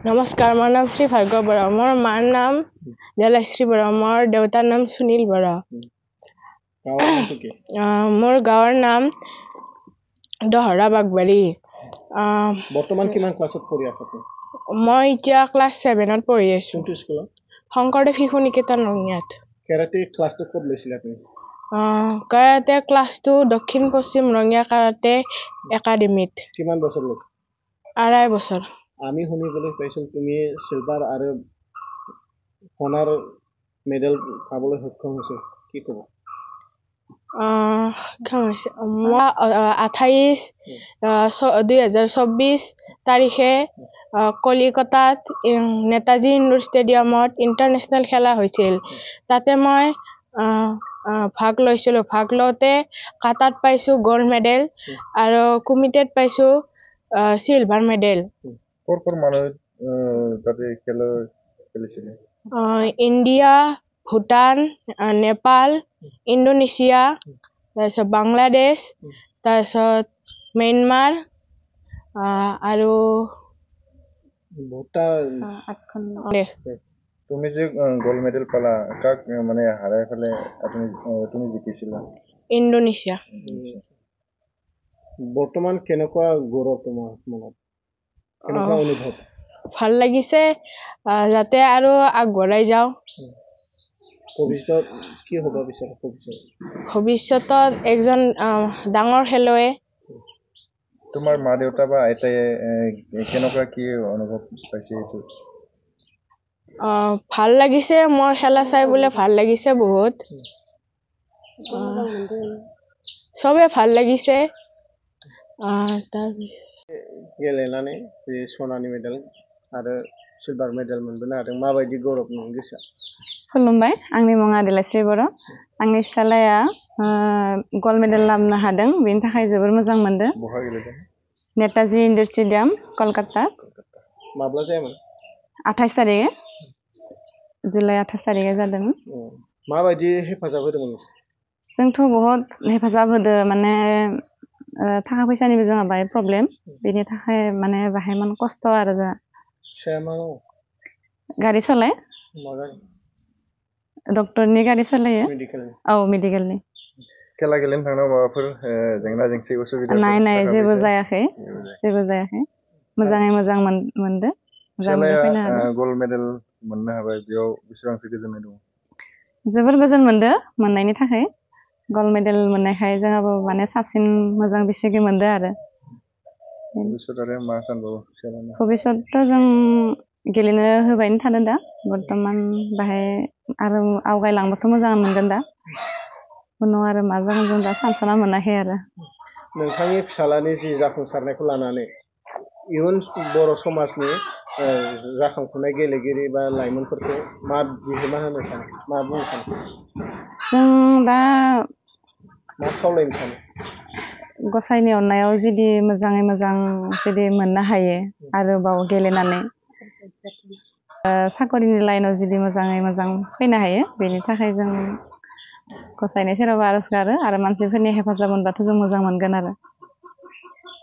নমস্কাৰ, মোৰ নাম শ্ৰী ভাৰ্গৱ বৰা। মোৰ মাৰ নাম জয়শ্ৰী বৰা, মোৰ দেউতাৰ নাম সুনীল বৰা। মোৰ গাঁৱৰ নাম দহৰা বাগবাৰী। বৰ্তমান কিমান ক্লাছত পঢ়ি আছা তুমি? মই এতিয়া ক্লাছ 7ত পঢ়ি আছো। কোনটো স্কুলত? শংকৰদেৱ শিশু নিকেতন ৰঙিয়াত। কেৰাটে ক্লাছটো ক'ত লৈছিলা তুমি? কাৰাটে ক্লাছটো দক্ষিণ পশ্চিম ৰঙিয়া কাৰাটে একাডেমীত। কিমান বছৰ লৈছা? 2.5 বছৰ। আমি শুনিবলৈ পাইছোঁ তুমি চিলভাৰ আৰু সোণৰ মেডেল পাবলৈ সক্ষম হৈছে, কি ক'ব? মই 2024 তাৰিখে কলিকতাত নেতাজী ইণ্ডোৰ ষ্টেডিয়ামত ইণ্টাৰনেশ্যনেল খেলা হৈছিল। তাতে মই ভাগ লৈছিলোঁ। ভাগ লওঁতে কাটাত পাইছোঁ গ'ল্ড মেডেল আৰু কুমিটেত পাইছোঁ চিলভাৰ মেডেল। ক'ৰ মানুহ তাতে খেলিছিলে? ইণ্ডিয়া, ভূটান, নেপাল, ইণ্ডোনেছিয়া, তাৰপিছত বাংলাদেশ, তাৰপিছত ম্যানমাৰ আৰু তুমি যে গ'ল্ড মেডেল পালা, কাক মানে হাৰাই ফেলে তুমি জিকিছিলা? ইণ্ডোনেছিয়া। বৰ্তমান কেনেকুৱা গৌৰৱ তোমাৰ মনত? কেনেকুৱা অনুভৱ? ভাল লাগিছে, যাতে আৰু আগবঢ়াই যাওঁ। ভৱিষ্যত কি হ'ব বিচাৰা? ভৱিষ্যতত এজন ডাঙৰ খেলুৱৈ। তোমাৰ মা দেউতা বা আইতাই কেনেকুৱা কি অনুভৱ পাইছে এইটো? ভাল লাগিছে, মোৰ খেলা চাই বোলে ভাল লাগিছে বহুত। চবে ভাল লাগিছে। गेलेनानै जे सनानि मेडेल आरो सिलभार मेडेल मोनबोनो हादों, माबायदि गौरब नोंनि गोसोआ? खुलुमबाय, आंनि मुङा देलायस्रि बर'। आंनि फिसालाया ग'ल्ड मेडेल लाबोनो हादों, बेनि थाखाय जोबोर मोजां मोनदों। बहा गेलेदों? नेताजी इन्डोर स्टेडियाम, कलकाता। माब्ला जायामोन? 28 तारिख, जुलाइ 28 तारिखै जादोंमोन। माबायदि हेफाजाब होदोंमोन? जोंथ' बहुत हेफाजाब होदो, माने थाखा फैसानिबो जोंहा बाहाय प्रब्लेम, बेनि थाखाय माने बाहायमान खस्थ' आरो जोंहा। गारि सलाय, डक्टरनि गारि सलायो। औ, मेडिकेलनि। खेला गेलेनो थांनायाव माबाफोर जेंना जेंसि उसुबिदा? नाय जेबो जायाखै, जेबो जायाखै। मोजाङै मोजां मोनदो। ग'ल्ड मेडेल मोननो हाबाय, बेयाव बेसेबांसो गोजोननाय दं? जोबोर गोजोन मोनदो मोननायनि थाखाय। ग'ल्ड मेडेल मोननायखाय जोंहाबो माने साबसिन मोजां बिसिगि मोनदो आरो। भबिष्यतथ' जों गेलेनो होबायनो थादों दा, बर्तमान बाहाय आरो आवगायलांबाथ' मोजां मोनगोन दा। उनाव आरो मा जागोन जों दा सानस'ना मोनाखै आरो। नोंथांनि फिसालानि जि जाफुंसारनायखौ लानानै इयुन बर' समाजनि जाखांफुनाय गेलेगिरि बा लाइमोनफोरखौ मा बिहोमा होनो सानो, मा बुंनो सानो? जों दा मा खावलायनो सानो? गसाइनि अननायाव जुदि मोजाङै मोजां जुदि मोननो हायो आरोबाव गेलेनानै साकरिनि लाइनाव जुदि मोजाङै मोजां फैनो हायो, बेनि थाखाय जों गसाइनि सेराव आरज गारो आरो मानसिफोरनि हेफाजाब मोनबाथ' जों मोजां मोनगोन आरो।